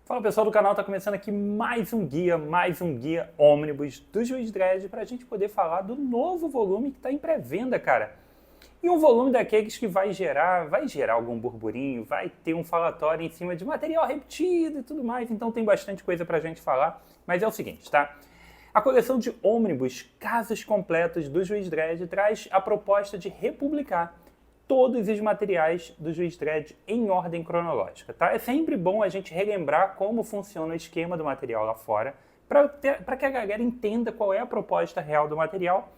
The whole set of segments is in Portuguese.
Fala pessoal do canal, tá começando aqui mais um guia ônibus do Juiz Dredd para a gente poder falar do novo volume que está em pré-venda, cara. E um volume daqueles que vai gerar algum burburinho, vai ter um falatório em cima de material repetido e tudo mais, então tem bastante coisa pra gente falar, mas é o seguinte, tá? A coleção de ônibus Casos Completos do Juiz Dredd traz a proposta de republicar todos os materiais do Juiz Dredd em ordem cronológica, tá? É sempre bom a gente relembrar como funciona o esquema do material lá fora, para que a galera entenda qual é a proposta real do material.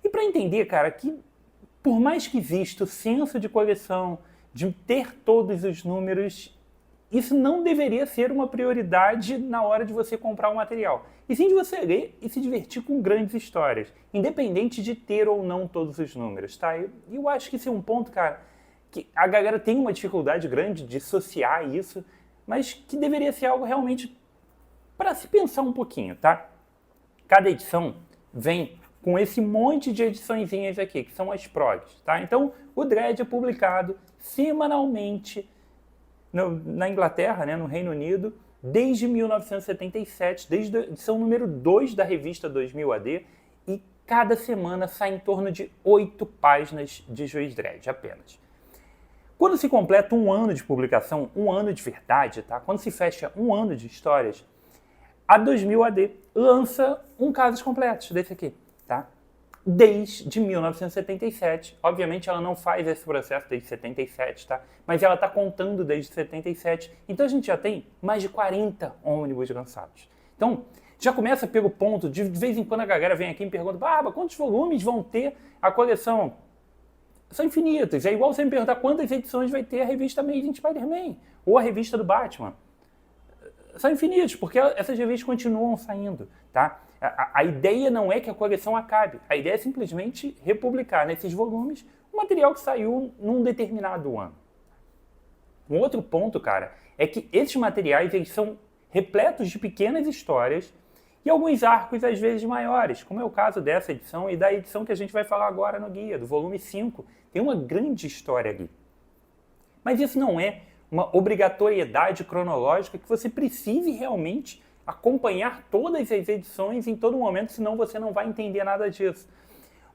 E para entender, cara, que por mais que exista o senso de coleção, de ter todos os números, isso não deveria ser uma prioridade na hora de você comprar o material. E sim de você ler e se divertir com grandes histórias, independente de ter ou não todos os números, tá? E eu acho que esse é um ponto, cara, que a galera tem uma dificuldade grande de dissociar isso, mas que deveria ser algo realmente para se pensar um pouquinho, tá? Cada edição vem com esse monte de ediçõezinhas aqui, que são as progs, tá? Então, o Dredd é publicado semanalmente na Inglaterra, né, no Reino Unido, desde 1977, desde a edição número 2 da revista 2000 AD, e cada semana sai em torno de 8 páginas de Juiz Dredd apenas. Quando se completa um ano de publicação, um ano de verdade, tá? Quando se fecha um ano de histórias, a 2000 AD lança um Casos Completos desse aqui, tá? Desde 1977. Obviamente ela não faz esse processo desde 77, tá? Mas ela está contando desde 77. Então a gente já tem mais de 40 ônibus lançados. Então, já começa pelo ponto, de vez em quando a galera vem aqui e me pergunta: Barba, quantos volumes vão ter a coleção? São infinitos. É igual você me perguntar quantas edições vai ter a revista Made in Spider-Man ou a revista do Batman. São infinitos, porque essas revistas continuam saindo, tá? A ideia não é que a coleção acabe, a ideia é simplesmente republicar nesses volumes o material que saiu num determinado ano. Um outro ponto, cara, é que esses materiais eles são repletos de pequenas histórias e alguns arcos às vezes maiores, como é o caso dessa edição e da edição que a gente vai falar agora no guia, do volume 5. Tem uma grande história ali. Mas isso não é uma obrigatoriedade cronológica que você precise realmente acompanhar todas as edições em todo momento, senão você não vai entender nada disso.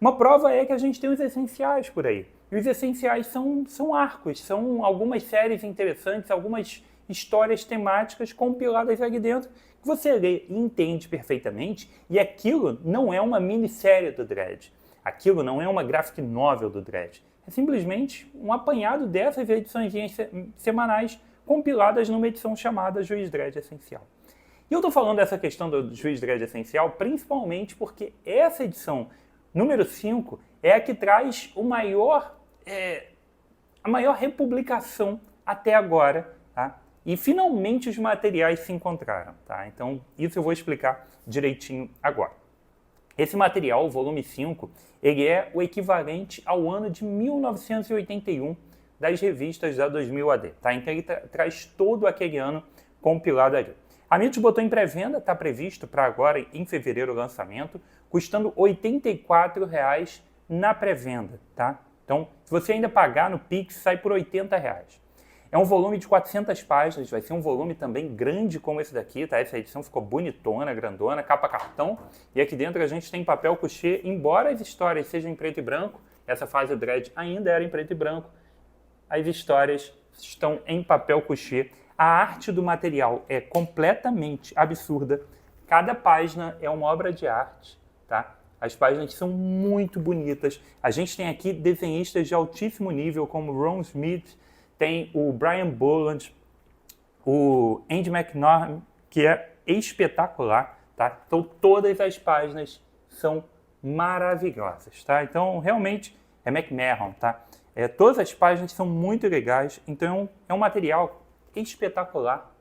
Uma prova é que a gente tem os essenciais por aí. E os essenciais são arcos, são algumas séries interessantes, algumas histórias temáticas compiladas ali dentro, que você lê e entende perfeitamente, e aquilo não é uma minissérie do Dredd. Aquilo não é uma graphic novel do Dredd. É simplesmente um apanhado dessas edições semanais compiladas numa edição chamada Juiz Dredd Essencial. E eu estou falando dessa questão do Juiz Dredd Essencial principalmente porque essa edição número 5 é a que traz a maior republicação até agora, tá? E finalmente os materiais se encontraram, tá? Então isso eu vou explicar direitinho agora. Esse material, o volume 5, ele é o equivalente ao ano de 1981 das revistas da 2000 AD, tá? Então ele traz todo aquele ano compilado ali. A Mitos botou em pré-venda, está previsto para agora, em fevereiro, o lançamento, custando R$ 84,00 na pré-venda, tá? Então, se você ainda pagar no Pix, sai por R$ 80,00. É um volume de 400 páginas, vai ser um volume também grande como esse daqui, tá? Essa edição ficou bonitona, grandona, capa cartão, e aqui dentro a gente tem papel couché, embora as histórias sejam em preto e branco, essa fase do Dredd ainda era em preto e branco, as histórias estão em papel couché. A arte do material é completamente absurda. Cada página é uma obra de arte, tá? As páginas são muito bonitas. A gente tem aqui desenhistas de altíssimo nível, como Ron Smith, tem o Brian Bolland, o Andy McNorman, que é espetacular, tá? Então todas as páginas são maravilhosas, tá? Então realmente é McMahon, tá? Todas as páginas são muito legais, então é um material espetacular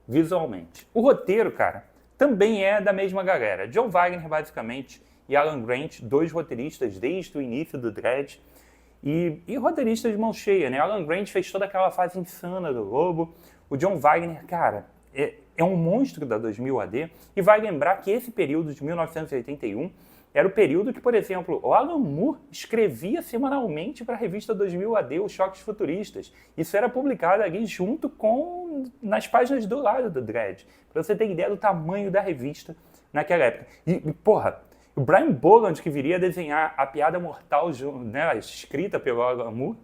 visualmente. O roteiro, cara, também é da mesma galera. Joe Wagner, basicamente, e Alan Grant, dois roteiristas desde o início do Dredd, e roteiristas de mão cheia, né? Alan Grant fez toda aquela fase insana do Lobo. O John Wagner, cara, é um monstro da 2000 AD, e vai lembrar que esse período de 1981 era o período que, por exemplo, o Alan Moore escrevia semanalmente para a revista 2000 AD, os Choques Futuristas. Isso era publicado ali junto com, nas páginas do lado do Dredd, para você ter ideia do tamanho da revista naquela época. E porra, o Brian Boland, que viria a desenhar a Piada Mortal, né, escrita pelo Alan Moore,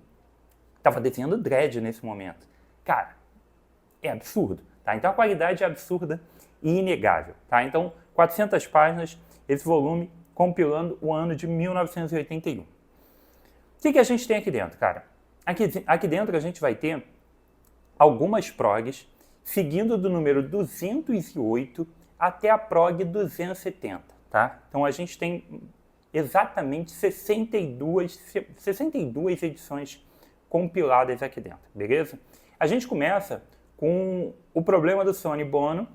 estava desenhando Dredd nesse momento. Cara, é absurdo, tá? Então a qualidade é absurda e inegável, tá? Então, 400 páginas, esse volume compilando o ano de 1981. O que a gente tem aqui dentro, cara? Aqui dentro a gente vai ter algumas progs, seguindo do número 208 até a prog 270, tá? Então a gente tem exatamente 62 edições compiladas aqui dentro, beleza? A gente começa com o problema do Sonny Bono,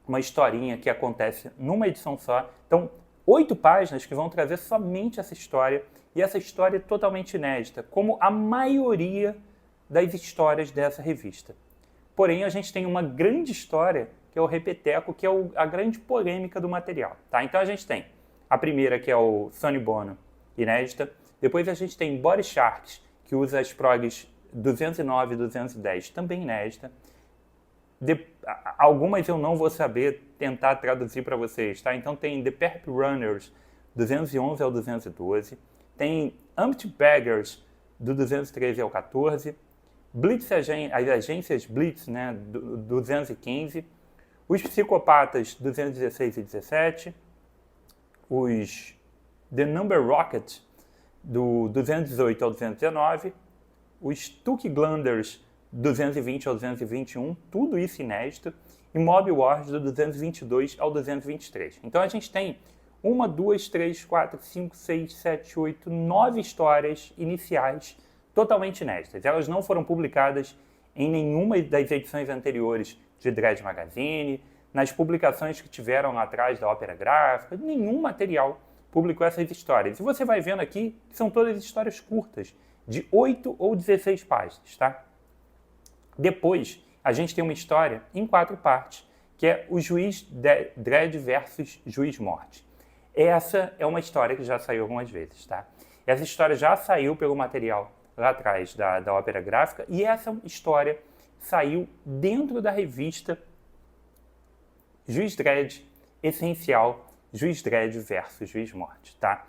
uma historinha que acontece numa edição só. Então, 8 páginas que vão trazer somente essa história, e essa história é totalmente inédita, como a maioria das histórias dessa revista. Porém, a gente tem uma grande história, que é o Repeteco, que é a grande polêmica do material. Tá? Então, a gente tem a primeira, que é o Sonny Bono, inédita. Depois, a gente tem Body Sharks, que usa as progs 209 e 210, também inédita. Algumas eu não vou saber tentar traduzir para vocês, tá? Então tem The Perp Runners, 211 ao 212, tem Empty Baggers, do 213 ao 14, Blitz, as agências Blitz, né, do 215, os Psicopatas, 216 e 17, os The Number Rocket, do 218 ao 219, os Tuki Glanders, 220 ao 221, tudo isso inédito, e Mob Wars do 222 ao 223. Então a gente tem 1, 2, 3, 4, 5, 6, 7, 8, 9 histórias iniciais totalmente inéditas. Elas não foram publicadas em nenhuma das edições anteriores de Dredd Magazine, nas publicações que tiveram lá atrás da Ópera Gráfica, nenhum material publicou essas histórias. E você vai vendo aqui que são todas histórias curtas, de 8 ou 16 páginas, tá? Depois, a gente tem uma história em 4 partes, que é o Juiz Dredd versus Juiz Morte. Essa é uma história que já saiu algumas vezes, tá? Essa história já saiu pelo material lá atrás da Ópera Gráfica, e essa história saiu dentro da revista Juiz Dredd Essencial, Juiz Dredd versus Juiz Morte, tá?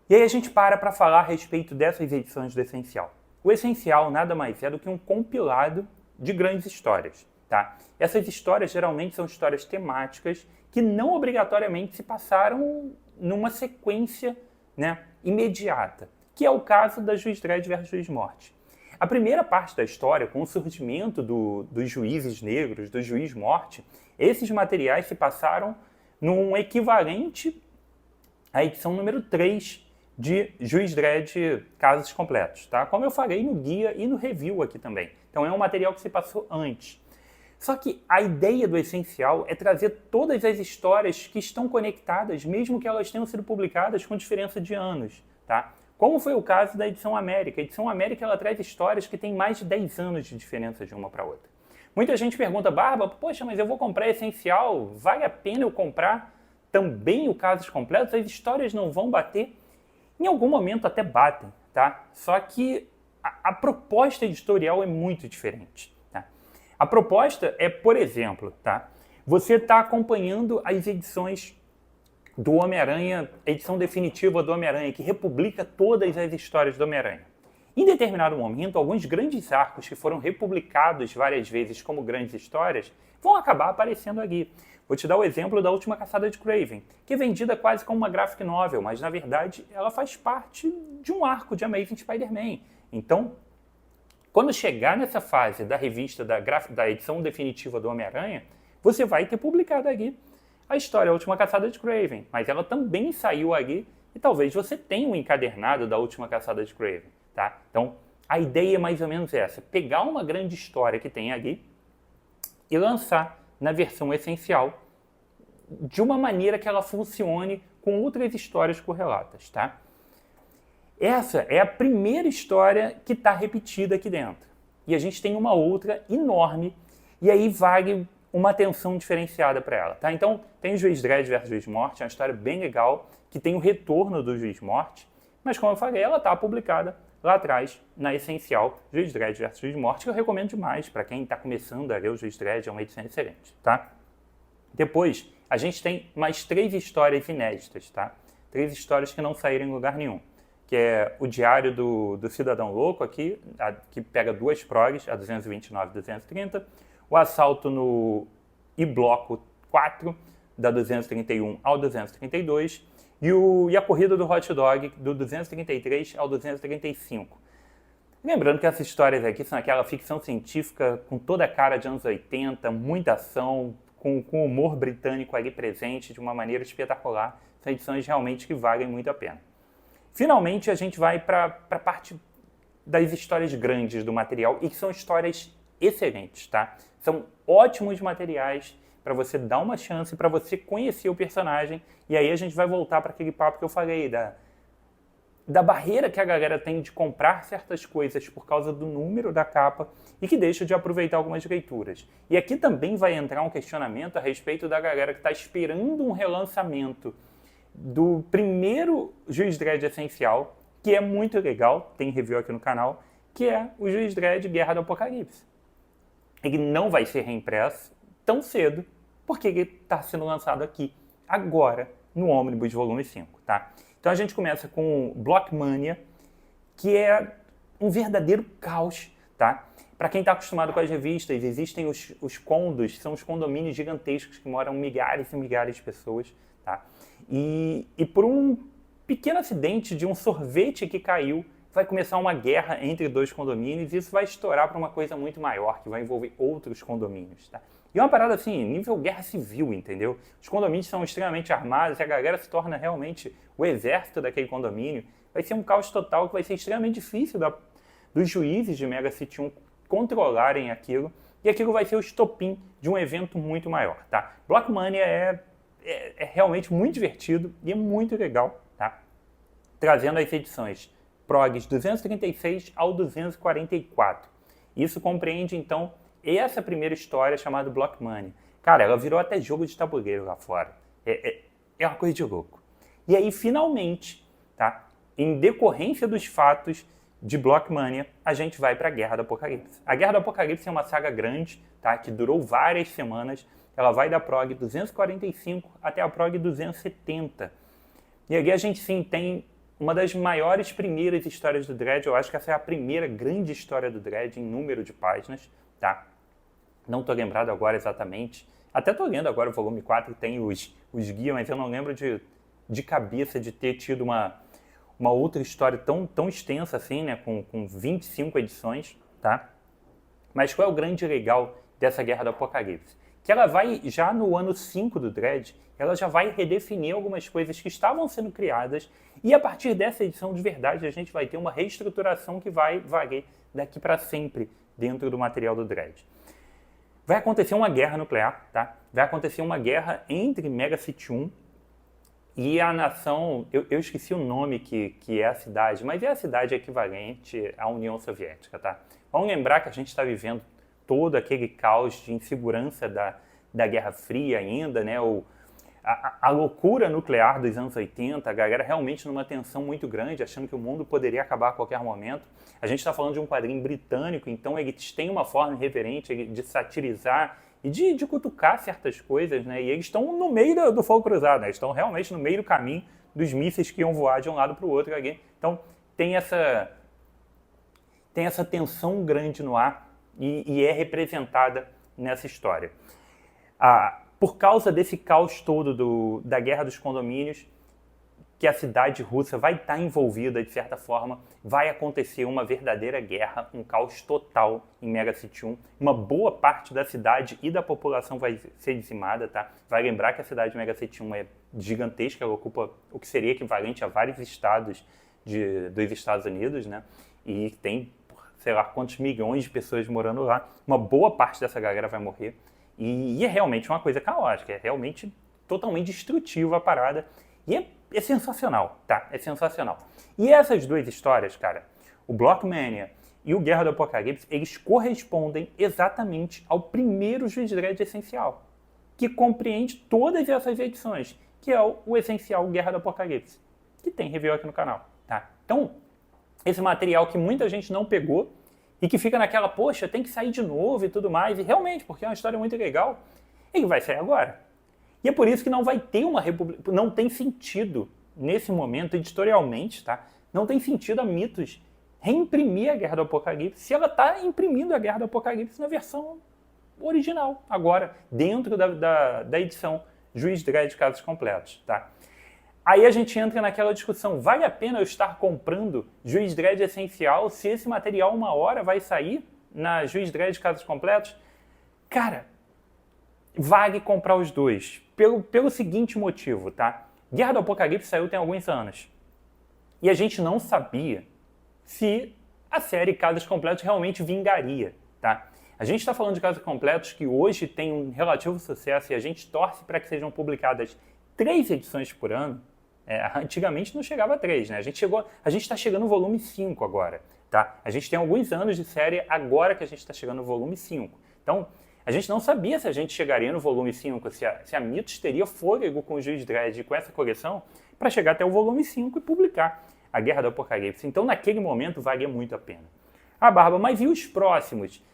E aí a gente para falar a respeito dessas edições do Essencial. O Essencial nada mais é do que um compilado de grandes histórias, tá? Essas histórias geralmente são histórias temáticas que não obrigatoriamente se passaram numa sequência, né, imediata, que é o caso da Juiz Dredd versus Juiz Morte. A primeira parte da história, com o surgimento dos juízes negros, do Juiz Morte, esses materiais se passaram num equivalente à edição número 3 de Juiz Dredd Casos Completos, tá? Como eu falei no guia e no review aqui também. Então é um material que se passou antes. Só que a ideia do Essencial é trazer todas as histórias que estão conectadas, mesmo que elas tenham sido publicadas com diferença de anos, tá? Como foi o caso da edição América. A edição América ela traz histórias que têm mais de 10 anos de diferença de uma para outra. Muita gente pergunta, Barba, poxa, mas eu vou comprar Essencial, vale a pena eu comprar também o Casos Completos? As histórias não vão bater? Em algum momento até batem, tá? Só que a proposta editorial é muito diferente, tá? A proposta é, por exemplo, tá? Você está acompanhando as edições do Homem-Aranha, edição definitiva do Homem-Aranha, que republica todas as histórias do Homem-Aranha. Em determinado momento, alguns grandes arcos que foram republicados várias vezes como grandes histórias vão acabar aparecendo aqui. Vou te dar o exemplo da Última Caçada de Kraven, que é vendida quase como uma graphic novel, mas na verdade ela faz parte de um arco de Amazing Spider-Man. Então, quando chegar nessa fase da revista, da edição definitiva do Homem-Aranha, você vai ter publicado aqui a história A Última Caçada de Kraven, mas ela também saiu aqui e talvez você tenha um encadernado da Última Caçada de Kraven, tá? Então, a ideia é mais ou menos essa, pegar uma grande história que tem aqui e lançar na versão essencial de uma maneira que ela funcione com outras histórias correlatas, tá? Essa é a primeira história que está repetida aqui dentro. E a gente tem uma outra enorme, e aí vale uma atenção diferenciada para ela, tá? Então, tem o Juiz Dredd versus Juiz Morte, é uma história bem legal, que tem o retorno do Juiz Morte, mas como eu falei, ela está publicada lá atrás, na Essencial, Juiz Dredd versus Juiz Morte, que eu recomendo demais para quem está começando a ler o Juiz Dredd, é uma edição excelente, tá? Depois, a gente tem mais 3 histórias inéditas, tá? 3 histórias que não saíram em lugar nenhum, que é o Diário do Cidadão Louco aqui, que pega 2 progs, a 229 e 230, o Assalto no I-Bloco 4, da 231 ao 232, e a Corrida do Hot Dog, do 233 ao 235. Lembrando que essas histórias aqui são aquela ficção científica com toda a cara de anos 80, muita ação, com humor britânico ali presente de uma maneira espetacular. São edições realmente que valem muito a pena. Finalmente, a gente vai para a parte das histórias grandes do material e que são histórias excelentes, tá? São ótimos materiais para você dar uma chance, para você conhecer o personagem, e aí a gente vai voltar para aquele papo que eu falei, da barreira que a galera tem de comprar certas coisas por causa do número da capa e que deixa de aproveitar algumas leituras. E aqui também vai entrar um questionamento a respeito da galera que está esperando um relançamento do primeiro Juiz Dredd Essencial, que é muito legal, tem review aqui no canal, que é o Juiz Dredd Guerra do Apocalipse. Ele não vai ser reimpresso tão cedo, porque ele está sendo lançado aqui, agora, no Omnibus Volume 5, tá? Então a gente começa com Blockmania, que é um verdadeiro caos, tá? Para quem está acostumado com as revistas, existem os condos, são os condomínios gigantescos que moram milhares e milhares de pessoas, tá? E por um pequeno acidente de um sorvete que caiu, vai começar uma guerra entre 2 condomínios e isso vai estourar para uma coisa muito maior, que vai envolver outros condomínios, tá? E é uma parada assim, nível guerra civil, entendeu? Os condomínios são extremamente armados e a galera se torna realmente o exército daquele condomínio. Vai ser um caos total que vai ser extremamente difícil dos juízes de Mega City 1 controlarem aquilo. E aquilo vai ser o estopim de um evento muito maior, tá? Blockmania é realmente muito divertido e é muito legal, tá? Trazendo as edições Progs 236 ao 244. Isso compreende, então, essa primeira história chamada Blockmania. Cara, ela virou até jogo de tabuleiro lá fora. É uma coisa de louco. E aí, finalmente, tá? Em decorrência dos fatos de Blockmania, a gente vai para a Guerra do Apocalipse. A Guerra do Apocalipse é uma saga grande, tá? Que durou várias semanas. Ela vai da prog 245 até a prog 270. E ali a gente, sim, tem uma das maiores primeiras histórias do Dredd. Eu acho que essa é a primeira grande história do Dredd em número de páginas, tá? Não estou lembrado agora exatamente. Até estou lendo agora o volume 4, que tem os guias, mas eu não lembro de cabeça de ter tido uma outra história tão extensa assim, né? Com 25 edições, tá? Mas qual é o grande legal dessa Guerra do Apocalipse? Que ela vai, já no ano 5 do Dredd, ela já vai redefinir algumas coisas que estavam sendo criadas e a partir dessa edição de verdade a gente vai ter uma reestruturação que vai valer daqui para sempre dentro do material do Dredd. Vai acontecer uma guerra nuclear, tá? Vai acontecer uma guerra entre Mega City 1 e a nação, eu esqueci o nome que é a cidade, mas é a cidade equivalente à União Soviética, tá? Vamos lembrar que a gente está vivendo todo aquele caos de insegurança da Guerra Fria ainda, né? A loucura nuclear dos anos 80, a galera realmente numa tensão muito grande, achando que o mundo poderia acabar a qualquer momento. A gente está falando de um quadrinho britânico, então eles têm uma forma irreverente de satirizar e de cutucar certas coisas, né? E eles estão no meio do fogo cruzado, né? Eles estão realmente no meio do caminho dos mísseis que iam voar de um lado para o outro ali. Então tem essa tensão grande no ar e é representada nessa história. Por causa desse caos todo da Guerra dos Condomínios, que a cidade russa vai estar envolvida de certa forma, vai acontecer uma verdadeira guerra, um caos total em Mega City 1. Uma boa parte da cidade e da população vai ser dizimada, tá? Vai lembrar que a cidade de Mega City 1 é gigantesca, ela ocupa o que seria equivalente a vários estados dos Estados Unidos, né? E tem, sei lá, quantos milhões de pessoas morando lá. Uma boa parte dessa galera vai morrer. E é realmente uma coisa caótica, é realmente totalmente destrutiva a parada. E é sensacional, tá? É sensacional. E essas 2 histórias, cara, o Blockmania e o Guerra do Apocalipse, eles correspondem exatamente ao primeiro Juiz Dredd essencial, que compreende todas essas edições, que é o essencial Guerra do Apocalipse, que tem review aqui no canal. Tá? Então, esse material que muita gente não pegou e que fica naquela, poxa, tem que sair de novo e tudo mais, e realmente, porque é uma história muito legal, ele vai sair agora. E é por isso que não vai ter uma republicação, não tem sentido, nesse momento, editorialmente, tá? Não tem sentido a Mitos reimprimir a Guerra do Apocalipse se ela está imprimindo a Guerra do Apocalipse na versão original, agora, dentro da edição Juiz Dredd Casos Completos, tá? Aí a gente entra naquela discussão, vale a pena eu estar comprando Juiz Dredd Essencial se esse material uma hora vai sair na Juiz Dredd Casos Completos? Cara, vale comprar os dois, pelo seguinte motivo, tá? Guerra do Apocalipse saiu tem alguns anos, e a gente não sabia se a série Casos Completos realmente vingaria, tá? A gente está falando de Casos Completos que hoje tem um relativo sucesso e a gente torce para que sejam publicadas 3 edições por ano. Antigamente não chegava a 3, né? A gente está chegando no volume 5 agora, tá? A gente tem alguns anos de série agora que a gente está chegando no volume 5. Então, a gente não sabia se a gente chegaria no volume 5, se a Mitos teria fôlego com o Juiz Dredd e com essa coleção para chegar até o volume 5 e publicar a Guerra do Apocalipse. Então, naquele momento, valia muito a pena. Ah, Barba, mas e os próximos?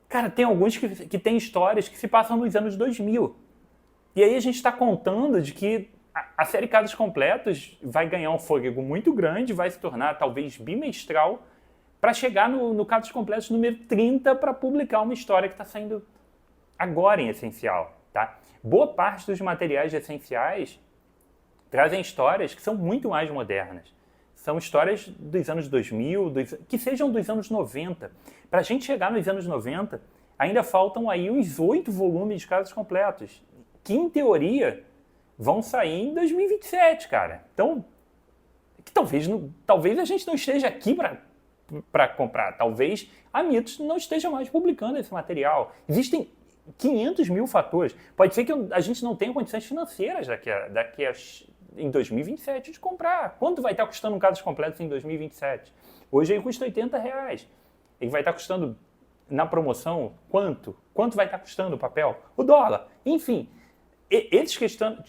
Cara, tem alguns que têm histórias que se passam nos anos 2000. E aí a gente está contando de que a série Casos Completos vai ganhar um fôlego muito grande, vai se tornar talvez bimestral, para chegar no Casos Completos número 30 para publicar uma história que está saindo agora em Essencial. Tá? Boa parte dos materiais de Essenciais trazem histórias que são muito mais modernas. São histórias dos anos 2000, que sejam dos anos 90. Para a gente chegar nos anos 90, ainda faltam aí uns 8 volumes de Casos Completos, que em teoria vão sair em 2027, cara. Então, que talvez a gente não esteja aqui para comprar. Talvez a Mitos não esteja mais publicando esse material. Existem 500 mil fatores. Pode ser que a gente não tenha condições financeiras em 2027 de comprar. Quanto vai estar custando um Casos Completos em 2027? Hoje ele custa R$80. Ele vai estar custando, na promoção, quanto? Quanto vai estar custando o papel? O dólar. Enfim, esses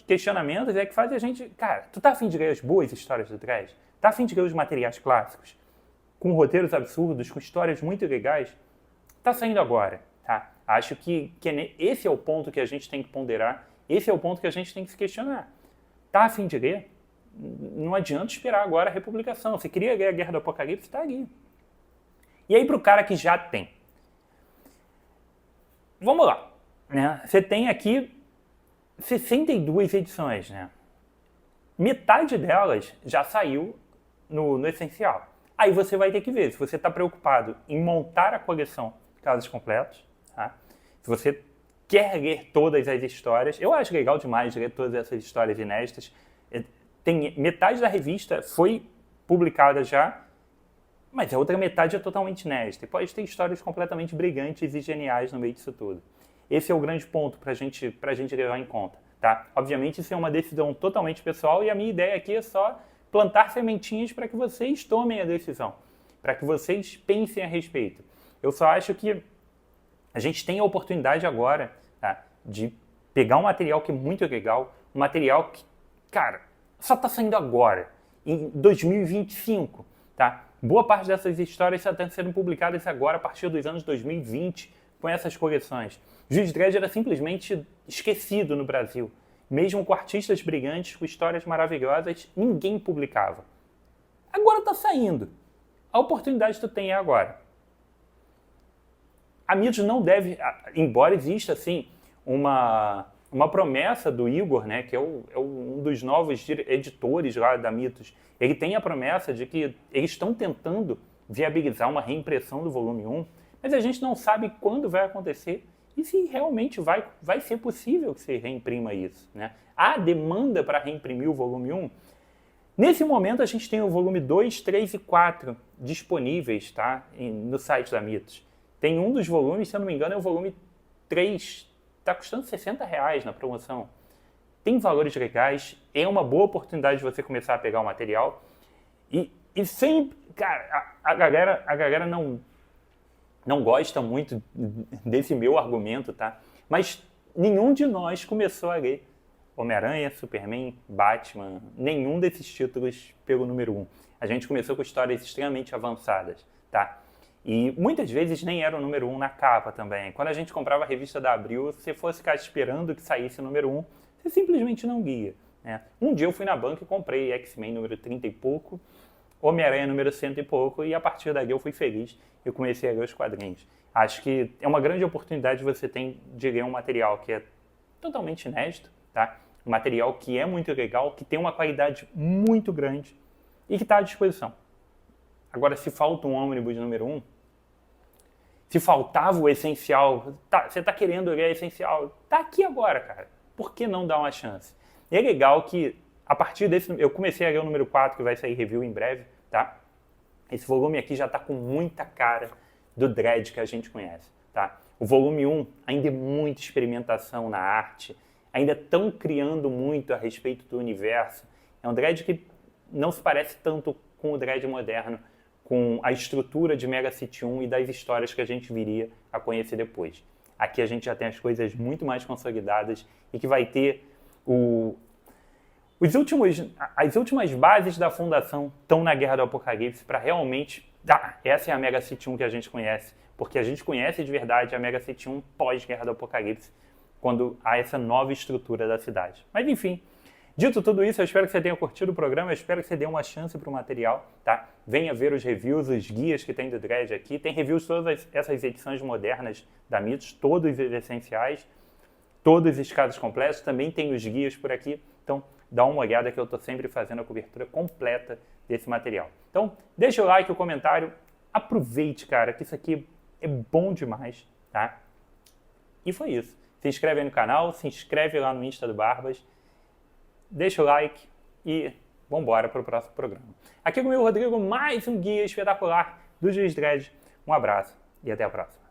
questionamentos é que fazem a gente... Cara, tu tá afim de ler as boas histórias do Dredd? Tá afim de ler os materiais clássicos? Com roteiros absurdos, com histórias muito legais? Tá saindo agora, tá? Acho que esse é o ponto que a gente tem que ponderar, esse é o ponto que a gente tem que se questionar. Tá afim de ler? Não adianta esperar agora a republicação. Você queria ler a Guerra do Apocalipse? Tá ali. E aí pro cara que já tem. Vamos lá. Né? Você tem aqui 62 edições, né? Metade delas já saiu no Essencial. Aí você vai ter que ver se você está preocupado em montar a coleção Casos Completos, tá? Se você quer ler todas as histórias, eu acho legal demais ler todas essas histórias inéditas. Metade da revista foi publicada já, mas a outra metade é totalmente inédita. E pode ter histórias completamente brilhantes e geniais no meio disso tudo. Esse é o grande ponto para a gente levar em conta, tá? Obviamente isso é uma decisão totalmente pessoal e a minha ideia aqui é só plantar sementinhas para que vocês tomem a decisão, para que vocês pensem a respeito. Eu só acho que a gente tem a oportunidade agora, tá, de pegar um material que é muito legal, um material que, cara, só está saindo agora, em 2025, tá? Boa parte dessas histórias só estão sendo publicadas agora, a partir dos anos 2020, com essas coleções. Juiz Dredd era simplesmente esquecido no Brasil. Mesmo com artistas brilhantes, com histórias maravilhosas, ninguém publicava. Agora está saindo. A oportunidade que tu tem é agora. A Mitos não deve, embora exista assim, uma promessa do Igor, né, que é um dos novos editores lá da Mitos, ele tem a promessa de que eles estão tentando viabilizar uma reimpressão do volume 1, mas a gente não sabe quando vai acontecer e se realmente vai ser possível que você reimprima isso, né? Há demanda para reimprimir o volume 1? Nesse momento a gente tem o volume 2, 3 e 4 disponíveis, tá, no site da Mitos. Tem um dos volumes, se eu não me engano, é o volume 3, está custando R$60 na promoção. Tem valores legais, é uma boa oportunidade de você começar a pegar o material. E E sempre, cara, a galera não gosta muito desse meu argumento, tá? Mas nenhum de nós começou a ler Homem-Aranha, Superman, Batman, nenhum desses títulos pelo número 1. A gente começou com histórias extremamente avançadas, tá? E muitas vezes nem era o número 1 na capa também. Quando a gente comprava a revista da Abril, se você fosse ficar esperando que saísse o número 1, você simplesmente não guia, né? Um dia eu fui na banca e comprei X-Men número 30 e pouco, Homem-Aranha número 100 e pouco, e a partir daí eu fui feliz e comecei a ler os quadrinhos. Acho que é uma grande oportunidade que você tem de ler um material que é totalmente inédito, tá? Um material que é muito legal, que tem uma qualidade muito grande e que está à disposição. Agora, se falta um ônibus número 1, se faltava o essencial, você está querendo ler o essencial, tá aqui agora, cara. Por que não dar uma chance? E é legal que, a partir desse, eu comecei a ler o número 4, que vai sair review em breve, tá? Esse volume aqui já está com muita cara do Dredd que a gente conhece, tá? O volume 1 ainda é muita experimentação na arte, ainda estão criando muito a respeito do universo. É um Dredd que não se parece tanto com o Dredd moderno, com a estrutura de Mega City 1 e das histórias que a gente viria a conhecer depois. Aqui a gente já tem as coisas muito mais consolidadas e que vai ter as últimas bases da fundação estão na Guerra do Apocalipse para realmente... essa é a Mega City 1 que a gente conhece, porque a gente conhece de verdade a Mega City 1 pós-Guerra do Apocalipse, quando há essa nova estrutura da cidade. Mas enfim, dito tudo isso, eu espero que você tenha curtido o programa, eu espero que você dê uma chance para o material, tá? Venha ver os reviews, os guias que tem do Dredd aqui. Tem reviews de todas essas edições modernas da Mitos, todos os essenciais, todos os casos completos. Também tem os guias por aqui, então dá uma olhada que eu estou sempre fazendo a cobertura completa desse material. Então, deixa o like, o comentário, aproveite, cara, que isso aqui é bom demais, tá? E foi isso. Se inscreve aí no canal, se inscreve lá no Insta do Barbas, deixa o like e vamos embora para o próximo programa. Aqui comigo, Rodrigo, mais um guia espetacular do Juiz Dredd. Um abraço e até a próxima.